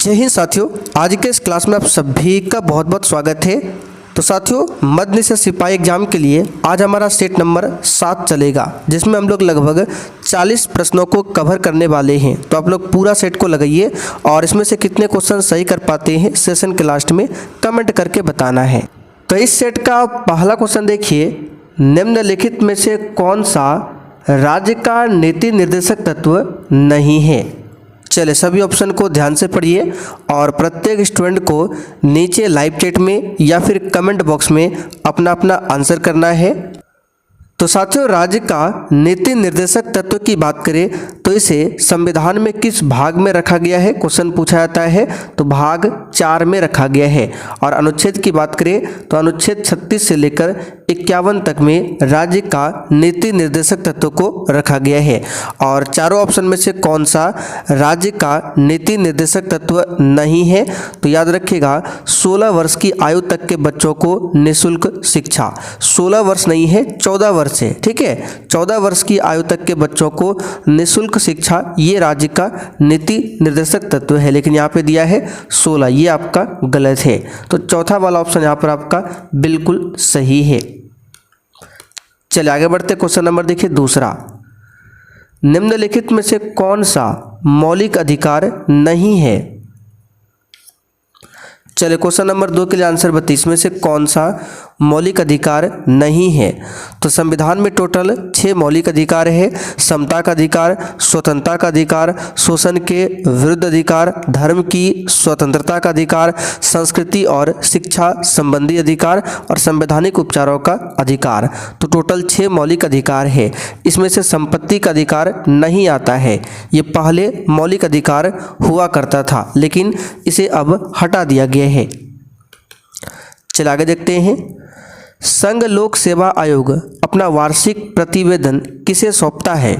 जय हिंद साथियों, आज के इस क्लास में आप सभी का बहुत बहुत स्वागत है। तो साथियों, मध्य निषेध सिपाही एग्जाम के लिए आज हमारा सेट नंबर 7 चलेगा, जिसमें हम लोग लगभग 40 प्रश्नों को कवर करने वाले हैं। तो आप लोग पूरा सेट को लगाइए और इसमें से कितने क्वेश्चन सही कर पाते हैं सेशन के लास्ट में कमेंट करके बताना है। तो इस सेट का पहला क्वेश्चन देखिए, निम्नलिखित में से कौन सा राज्य का नीति निर्देशक तत्व नहीं है। चलिए सभी ऑप्शन को ध्यान से पढ़िए और प्रत्येक स्टूडेंट को नीचे लाइव चैट में या फिर कमेंट बॉक्स में अपना अपना आंसर करना है। तो साथियों, राज्य का नीति निर्देशक तत्व की बात करें तो इसे संविधान में किस भाग में रखा गया है, क्वेश्चन पूछा जाता है तो भाग 4 में रखा गया है। और अनुच्छेद की बात करें तो अनुच्छेद 36 से लेकर 51 तक में राज्य का नीति निर्देशक तत्व को रखा गया है। और चारों ऑप्शन में से कौन सा राज्य का नीति निर्देशक तत्व नहीं है, तो याद रखिएगा 16 वर्ष की आयु तक के बच्चों को निःशुल्क शिक्षा। 16 वर्ष नहीं है, 14 वर्ष है, ठीक है। 14 वर्ष की आयु तक के बच्चों को निःशुल्क शिक्षा, ये राज्य का नीति निर्देशक तत्व है, लेकिन यहाँ पे दिया है 16, ये आपका गलत है। तो चौथा वाला ऑप्शन यहाँ पर आपका बिल्कुल सही है। चलिए आगे बढ़ते, क्वेश्चन नंबर देखिए दूसरा, निम्नलिखित में से कौन सा मौलिक अधिकार नहीं है। चलिए क्वेश्चन नंबर 2 के लिए आंसर बताइए, इसमें से कौन सा मौलिक अधिकार नहीं है। तो संविधान में टोटल 6 मौलिक अधिकार है। समता का अधिकार, स्वतंत्रता का अधिकार, शोषण के विरुद्ध अधिकार, धर्म की स्वतंत्रता का अधिकार, संस्कृति और शिक्षा संबंधी अधिकार और संवैधानिक उपचारों का अधिकार। तो टोटल 6 मौलिक अधिकार है। इसमें से संपत्ति का अधिकार नहीं आता है। ये पहले मौलिक अधिकार हुआ करता था, लेकिन इसे अब हटा दिया गया है। चलिए आगे देखते हैं, संघ लोक सेवा आयोग अपना वार्षिक प्रतिवेदन किसे सौंपता है।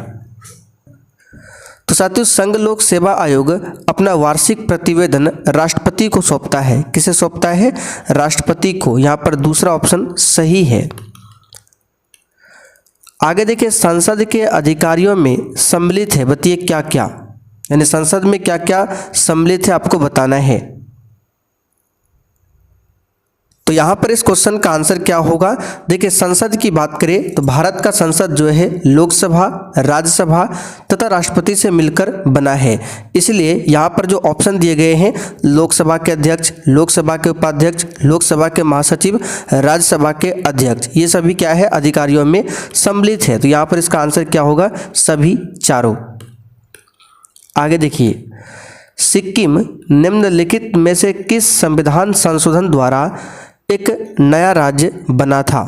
तो साथियों, संघ लोक सेवा आयोग अपना वार्षिक प्रतिवेदन राष्ट्रपति को सौंपता है। किसे सौंपता है? राष्ट्रपति को। यहाँ पर दूसरा ऑप्शन सही है। आगे देखिए, संसद के अधिकारियों में सम्मिलित है, बताइए क्या क्या, यानी संसद में क्या क्या सम्मिलित है आपको बताना है। तो यहाँ पर इस क्वेश्चन का आंसर क्या होगा, देखिए संसद की बात करें तो भारत का संसद जो है लोकसभा, राज्यसभा तथा राष्ट्रपति से मिलकर बना है। इसलिए यहाँ पर जो ऑप्शन दिए गए हैं, लोकसभा के अध्यक्ष, लोकसभा के उपाध्यक्ष, लोकसभा के महासचिव, राज्यसभा के अध्यक्ष, ये सभी क्या है, अधिकारियों में सम्मिलित है। तो यहाँ पर इसका आंसर क्या होगा, सभी चारों। आगे देखिए, सिक्किम निम्नलिखित में से किस संविधान संशोधन द्वारा एक नया राज्य बना था।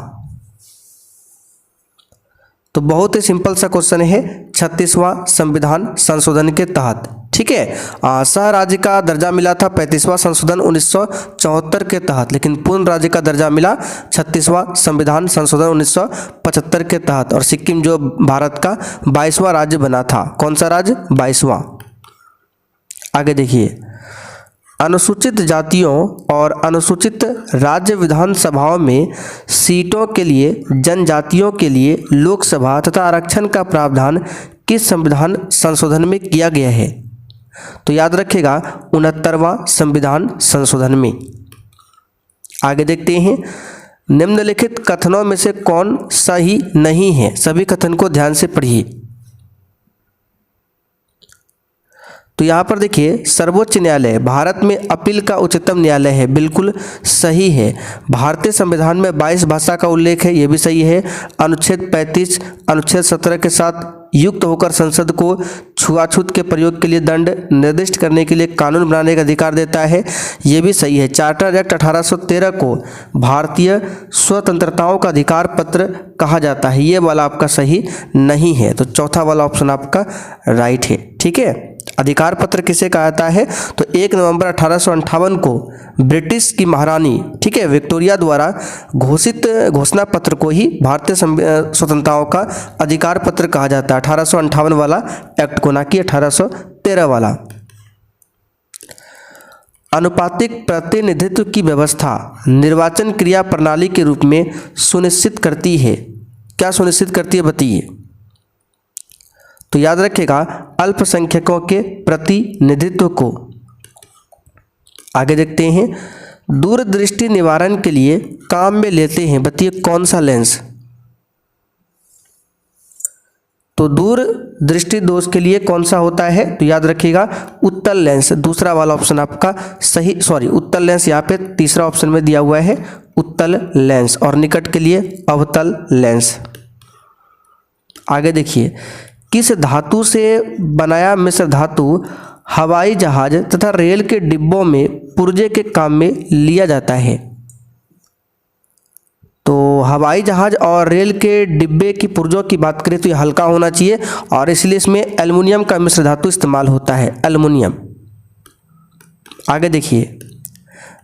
तो बहुत ही सिंपल सा क्वेश्चन है, 36वां संविधान संशोधन के तहत, ठीक है। सह राज्य का दर्जा मिला था 35वां संशोधन 1974 के तहत, लेकिन पूर्ण राज्य का दर्जा मिला 36वां संविधान संशोधन 1975 के तहत। और सिक्किम जो भारत का 22वां राज्य बना था। कौन सा राज्य? 22वां। आगे देखिए, अनुसूचित जातियों और अनुसूचित राज्य विधानसभाओं में सीटों के लिए जनजातियों के लिए लोकसभा तथा आरक्षण का प्रावधान किस संविधान संशोधन में किया गया है। तो याद रखिएगा 69वां संविधान संशोधन में। आगे देखते हैं, निम्नलिखित कथनों में से कौन सही नहीं है। सभी कथन को ध्यान से पढ़िए। तो यहाँ पर देखिए, सर्वोच्च न्यायालय भारत में अपील का उच्चतम न्यायालय है, बिल्कुल सही है। भारतीय संविधान में 22 भाषा का उल्लेख है, ये भी सही है। अनुच्छेद 35 अनुच्छेद 17 के साथ युक्त होकर संसद को छुआछूत के प्रयोग के लिए दंड निर्दिष्ट करने के लिए कानून बनाने का अधिकार देता है, ये भी सही है। चार्टर एक्ट 1813 को भारतीय स्वतंत्रताओं का अधिकार पत्र कहा जाता है, ये वाला आपका सही नहीं है। तो चौथा वाला ऑप्शन आपका राइट है, ठीक है। अधिकार पत्र किसे कहा जाता है, तो 1 नवंबर 1858 को ब्रिटिश की महारानी, ठीक है, विक्टोरिया द्वारा घोषित घोषणा पत्र को ही भारतीय स्वतंत्रताओं का अधिकार पत्र कहा जाता है। 1858 वाला एक्ट को, ना कि 1813 वाला। अनुपातिक प्रतिनिधित्व की व्यवस्था निर्वाचन क्रिया प्रणाली के रूप में सुनिश्चित करती है। क्या सुनिश्चित करती है, बताइए। तो याद रखिएगा, अल्पसंख्यकों के प्रतिनिधित्व को। आगे देखते हैं, दूरदृष्टि निवारण के लिए काम में लेते हैं, बताइए कौन सा लेंस। तो दूर दृष्टि दोष के लिए कौन सा होता है, तो याद रखिएगा उत्तल लेंस। दूसरा वाला ऑप्शन आपका सही, उत्तल लेंस यहाँ पे तीसरा ऑप्शन में दिया हुआ है, उत्तल लेंस। और निकट के लिए अवतल लेंस। आगे देखिए, किस धातु से बनाया मिश्र धातु हवाई जहाज तथा रेल के डिब्बों में पुर्जे के काम में लिया जाता है। तो हवाई जहाज और रेल के डिब्बे की पुर्जों की बात करें तो ये हल्का होना चाहिए और इसलिए इसमें एल्युमिनियम का मिश्र धातु इस्तेमाल होता है, एल्युमिनियम। आगे देखिए,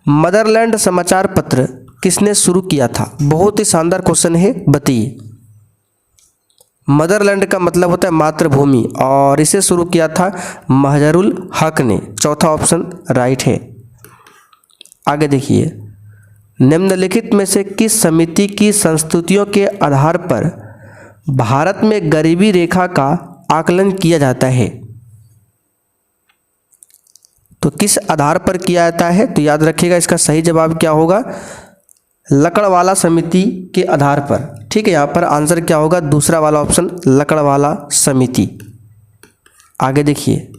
मदरलैंड समाचार पत्र किसने शुरू किया था। बहुत ही शानदार क्वेश्चन है, बताइए। मदरलैंड का मतलब होता है मातृभूमि और इसे शुरू किया था महजरुल हक ने। चौथा ऑप्शन राइट है। आगे देखिए, निम्नलिखित में से किस समिति की संस्तुतियों के आधार पर भारत में गरीबी रेखा का आकलन किया जाता है। तो किस आधार पर किया जाता है, तो याद रखिएगा इसका सही जवाब क्या होगा, लकड़वाला समिति के आधार पर। ठीक है, यहाँ पर आंसर क्या होगा, दूसरा वाला ऑप्शन लकड़वाला समिति। आगे देखिए,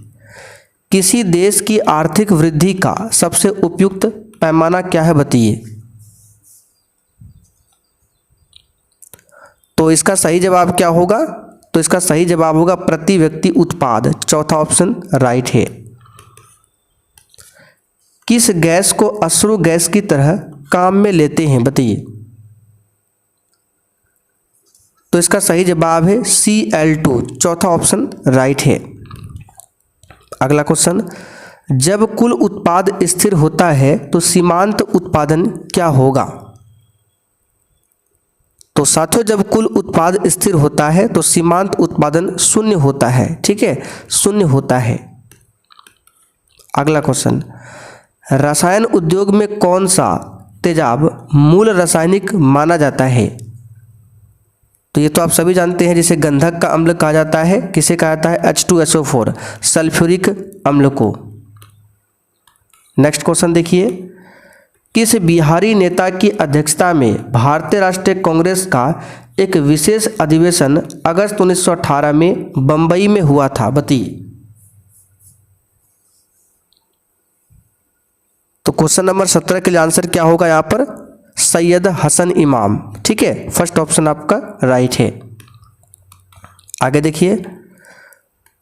किसी देश की आर्थिक वृद्धि का सबसे उपयुक्त पैमाना क्या है, बताइए। तो इसका सही जवाब क्या होगा, तो इसका सही जवाब होगा प्रति व्यक्ति उत्पाद। चौथा ऑप्शन राइट है। किस गैस को अश्रु गैस की तरह काम में लेते हैं, बताइए। तो इसका सही जवाब है Cl2। चौथा ऑप्शन राइट है। अगला क्वेश्चन, जब कुल उत्पाद स्थिर होता है तो सीमांत उत्पादन क्या होगा। तो साथियों, जब कुल उत्पाद स्थिर होता है तो सीमांत उत्पादन शून्य होता है। ठीक है, शून्य होता है। अगला क्वेश्चन, रसायन उद्योग में कौन सा तेजाब मूल रासायनिक माना जाता है। तो ये तो आप सभी जानते हैं, जिसे गंधक का अम्ल कहा जाता है। किसे कहा जाता है, H2SO4 सल्फ्यूरिक अम्ल को। नेक्स्ट क्वेश्चन देखिए, किस बिहारी नेता की अध्यक्षता में भारतीय राष्ट्रीय कांग्रेस का एक विशेष अधिवेशन अगस्त 1918 में बंबई में हुआ था, बताइए। तो क्वेश्चन नंबर 17 के लिए आंसर क्या होगा यहाँ पर, सैयद हसन इमाम। ठीक है, फर्स्ट ऑप्शन आपका राइट है। आगे देखिए,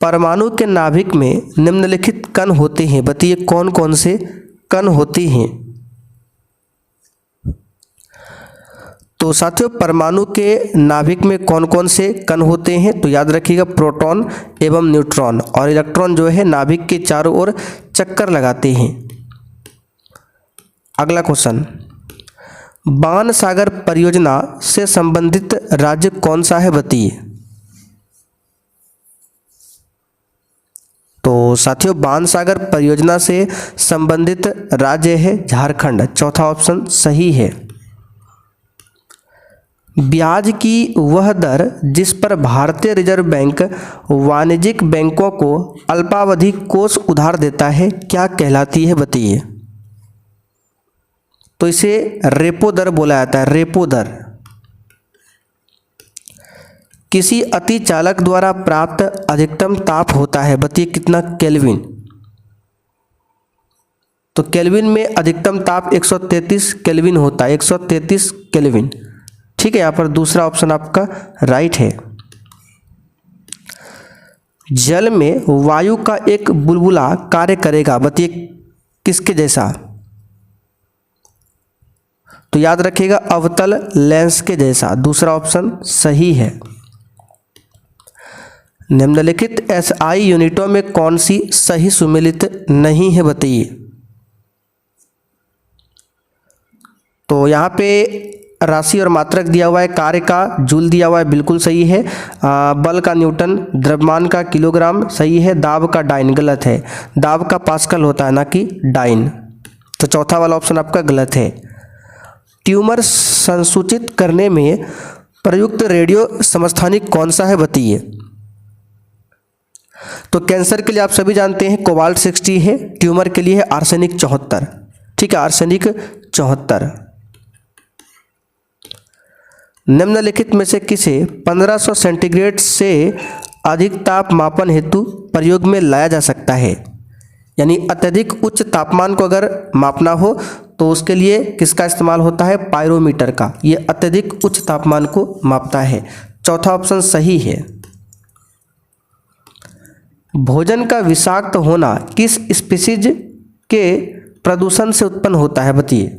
परमाणु के नाभिक में निम्नलिखित कण होते हैं, बताइए कौन कौन से कण होते हैं। तो साथियों, परमाणु के नाभिक में कौन कौन से कण होते हैं, तो याद रखिएगा प्रोटॉन एवं न्यूट्रॉन, और इलेक्ट्रॉन जो है नाभिक के चारों ओर चक्कर लगाते हैं। अगला क्वेश्चन, बाण सागर परियोजना से संबंधित राज्य कौन सा है, बताइए। तो साथियों, बाण सागर परियोजना से संबंधित राज्य है झारखंड। चौथा ऑप्शन सही है। ब्याज की वह दर जिस पर भारतीय रिजर्व बैंक वाणिज्यिक बैंकों को अल्पावधि कोष उधार देता है, क्या कहलाती है, बताइए। तो इसे रेपो दर बोला जाता है, रेपो दर। किसी अतिचालक द्वारा प्राप्त अधिकतम ताप होता है, बताइए कितना, केल्विन। तो केल्विन में अधिकतम ताप 133 केल्विन होता है, 133 केल्विन। ठीक है, यहाँ पर दूसरा ऑप्शन आपका राइट है। जल में वायु का एक बुलबुला कार्य करेगा, बताइए किसके जैसा। तो याद रखिएगा अवतल लेंस के जैसा। दूसरा ऑप्शन सही है। निम्नलिखित SI यूनिटों में कौन सी सही सुमेलित नहीं है, बताइए। तो यहाँ पे राशि और मात्रक दिया हुआ है, कार्य का जूल दिया हुआ है, बिल्कुल सही है। बल का न्यूटन, द्रव्यमान का किलोग्राम सही है, दाब का डाइन गलत है। दाब का पास्कल होता है, ना कि डाइन। तो चौथा वाला ऑप्शन आपका गलत है। ट्यूमर संसूचित करने में प्रयुक्त रेडियो समस्थानिक कौन सा है, बताइए। तो कैंसर के लिए आप सभी जानते हैं कोबाल्ट 60 है, ट्यूमर के लिए है आर्सेनिक 74। ठीक है, आर्सेनिक 74। निम्नलिखित में से किसे 1500 सेंटीग्रेड से अधिक ताप मापन हेतु प्रयोग में लाया जा सकता है? यानी अत्यधिक उच्च तापमान को अगर मापना हो तो उसके लिए किसका इस्तेमाल होता है? पायरोमीटर का। ये अत्यधिक उच्च तापमान को मापता है। चौथा ऑप्शन सही है। भोजन का विषाक्त होना किस स्पीशीज के प्रदूषण से उत्पन्न होता है? बताइए।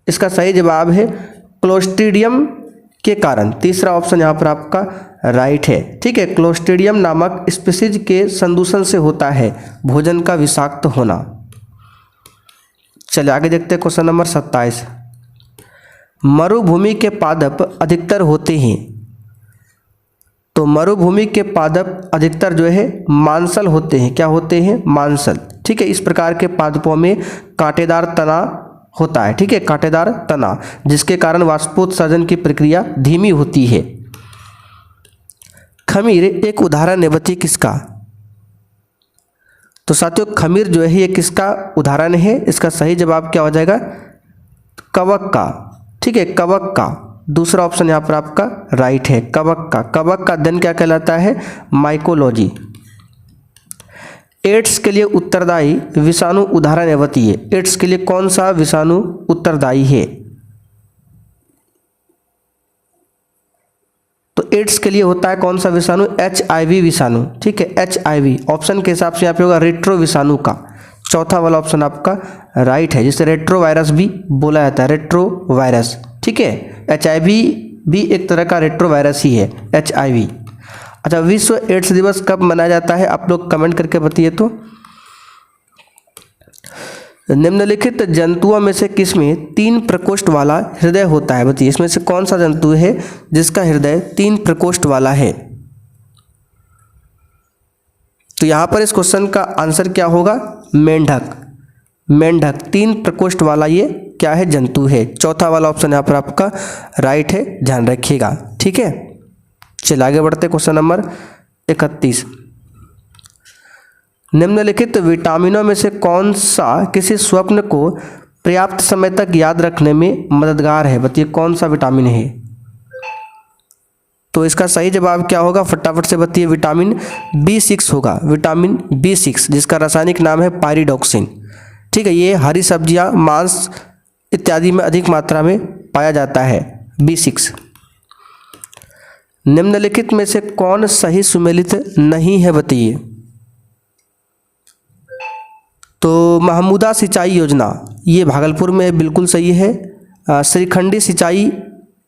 इसका सही जवाब है क्लोस्ट्रीडियम के कारण। तीसरा ऑप्शन यहाँ पर आपका राइट है। ठीक है, क्लोस्ट्रीडियम नामक स्पीशीज के संदूषण से होता है भोजन का विषाक्त होना। चलिए आगे देखते हैं क्वेश्चन नंबर 27। मरुभूमि के पादप अधिकतर होते हैं। तो मरुभूमि के पादप अधिकतर जो है मांसल होते हैं। क्या होते हैं? मांसल। ठीक है, इस प्रकार के पादपों में कांटेदार तना होता है। ठीक है, कांटेदार तना, जिसके कारण वाष्पोत्सर्जन की प्रक्रिया धीमी होती है। खमीर एक उदाहरण है, बताइए किसका? तो साथियों खमीर जो है ये किसका उदाहरण है? इसका सही जवाब क्या हो जाएगा? कवक का। ठीक है, कवक का। दूसरा ऑप्शन यहाँ पर आपका राइट है, कवक का। कवक का अध्ययन क्या कहलाता है? माइकोलॉजी। एड्स के लिए उत्तरदायी विषाणु उदाहरण है, बताइए। एड्स के लिए कौन सा विषाणु उत्तरदायी है? तो एड्स के लिए होता है कौन सा विषाणु? HIV विषाणु। ठीक है, HIV। ऑप्शन के हिसाब से यहाँ पे होगा रेट्रो विषाणु का। चौथा वाला ऑप्शन आपका राइट है, जिसे रेट्रो वायरस भी बोला जाता है। Retro virus. ठीक है, HIV भी एक तरह का रेट्रो वायरस ही है, HIV। अच्छा, विश्व एड्स दिवस कब मनाया जाता है? आप लोग कमेंट करके बताइए। तो निम्नलिखित जंतुओं में से किसमें 3 प्रकोष्ठ वाला हृदय होता है? बताइए, इसमें से कौन सा जंतु है जिसका हृदय 3 प्रकोष्ठ वाला है? तो यहां पर इस क्वेश्चन का आंसर क्या होगा? मेंढक। मेंढक 3 प्रकोष्ठ वाला ये क्या है? जंतु है। चौथा वाला ऑप्शन यहाँ पर आपका राइट है, ध्यान रखिएगा। ठीक है, चलिए आगे बढ़ते क्वेश्चन नंबर 31। निम्नलिखित विटामिनों में से कौन सा किसी स्वप्न को पर्याप्त समय तक याद रखने में मददगार है? बताइए कौन सा विटामिन है? तो इसका सही जवाब क्या होगा? फटाफट से बताइए। विटामिन B6 होगा। विटामिन B6, जिसका रासायनिक नाम है पायरिडॉक्सिन। ठीक है, ये हरी सब्जियां, मांस इत्यादि में अधिक मात्रा में पाया जाता है B6। निम्नलिखित में से कौन सही सुमेलित नहीं है? बताइए। तो महमूदा सिंचाई योजना ये भागलपुर में है, बिल्कुल सही है। श्रीखंडी सिंचाई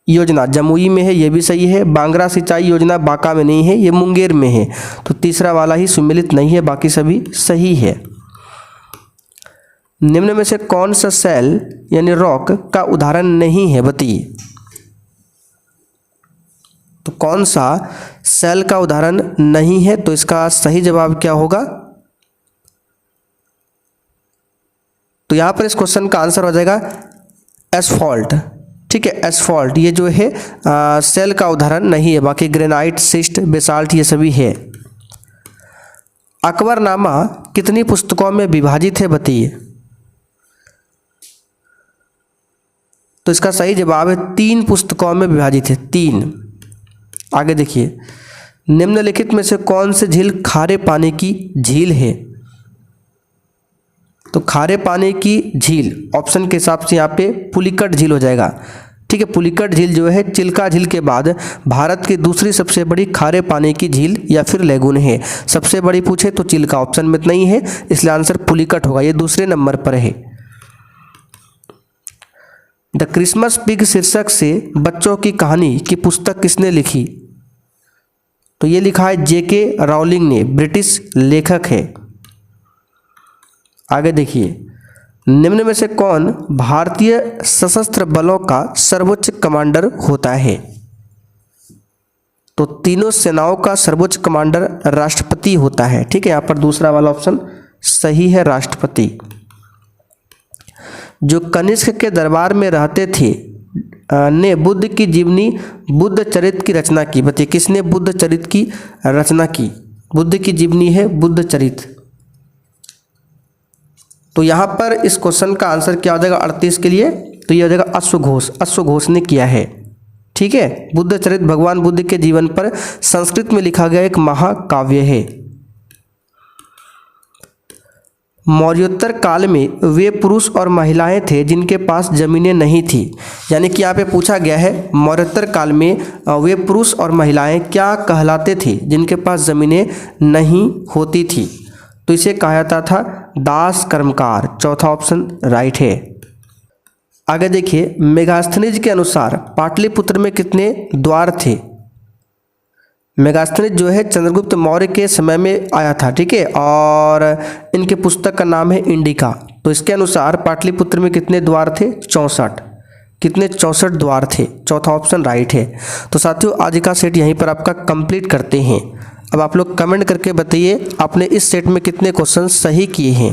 योजना जमुई में है, ये भी सही है। बांगरा सिंचाई योजना बांका में नहीं है, ये मुंगेर में है। तो तीसरा वाला ही सुमेलित नहीं है, बाकी सभी सही है। निम्न में से कौन सा सेल यानी रॉक का उदाहरण नहीं है? बताइए। तो कौन सा सेल का उदाहरण नहीं है? तो इसका सही जवाब क्या होगा? तो यहां पर इस क्वेश्चन का आंसर हो जाएगा एस्फॉल्ट। ठीक है, एस्फॉल्ट ये जो है सेल का उदाहरण नहीं है, बाकी ग्रेनाइट, सिस्ट, बेसाल्ट ये सभी है। अकबरनामा कितनी पुस्तकों में विभाजित है? बताइए। तो इसका सही जवाब है 3 पुस्तकों में विभाजित है, 3। आगे देखिए। निम्नलिखित में से कौन सी झील खारे पानी की झील है? तो खारे पानी की झील ऑप्शन के हिसाब से यहाँ पे पुलिकट झील हो जाएगा। ठीक है, पुलिकट झील जो है चिल्का झील के बाद भारत की दूसरी सबसे बड़ी खारे पानी की झील या फिर लेगून है। सबसे बड़ी पूछे तो चिल्का ऑप्शन में नहीं है, इसलिए आंसर पुलिकट होगा, ये दूसरे नंबर पर है। द क्रिसमस पिग शीर्षक से बच्चों की कहानी की पुस्तक किसने लिखी? तो ये लिखा है J.K. राउलिंग ने, ब्रिटिश लेखक है। आगे देखिए। निम्न में से कौन भारतीय सशस्त्र बलों का सर्वोच्च कमांडर होता है? तो तीनों सेनाओं का सर्वोच्च कमांडर राष्ट्रपति होता है। ठीक है, यहाँ पर दूसरा वाला ऑप्शन सही है, राष्ट्रपति। जो कनिष्क के दरबार में रहते थे ने बुद्ध की जीवनी बुद्ध चरित की रचना की। बताइए किसने बुद्ध चरित की रचना की? बुद्ध की जीवनी है बुद्ध चरित। तो यहाँ पर इस क्वेश्चन का आंसर क्या हो जाएगा 38 के लिए, तो ये हो जाएगा अश्वघोष, अश्वघोष ने किया है। ठीक है, बुद्ध चरित भगवान बुद्ध के जीवन पर संस्कृत में लिखा गया एक महाकाव्य है। मौर्योत्तर काल में वे पुरुष और महिलाएं थे जिनके पास जमीनें नहीं थी। यानी कि यहाँ पे पूछा गया है मौर्योत्तर काल में वे पुरुष और महिलाएं क्या कहलाते थे जिनके पास जमीनें नहीं होती थी, तो इसे कहा जाता था दास कर्मकार। चौथा ऑप्शन राइट है। आगे देखिए, मेगास्थनीज के अनुसार पाटलिपुत्र में कितने द्वार थे। मेगास्थनीज जो है चंद्रगुप्त मौर्य के समय में आया था। ठीक है, और इनके पुस्तक का नाम है इंडिका। तो इसके अनुसार पाटलिपुत्र में कितने द्वार थे 64। कितने 64 द्वार थे। चौथा ऑप्शन राइट है। तो साथियों आज का सेट यहीं पर आपका कंप्लीट करते हैं। अब आप लोग कमेंट करके बताइए आपने इस सेट में कितने क्वेश्चन सही किए हैं।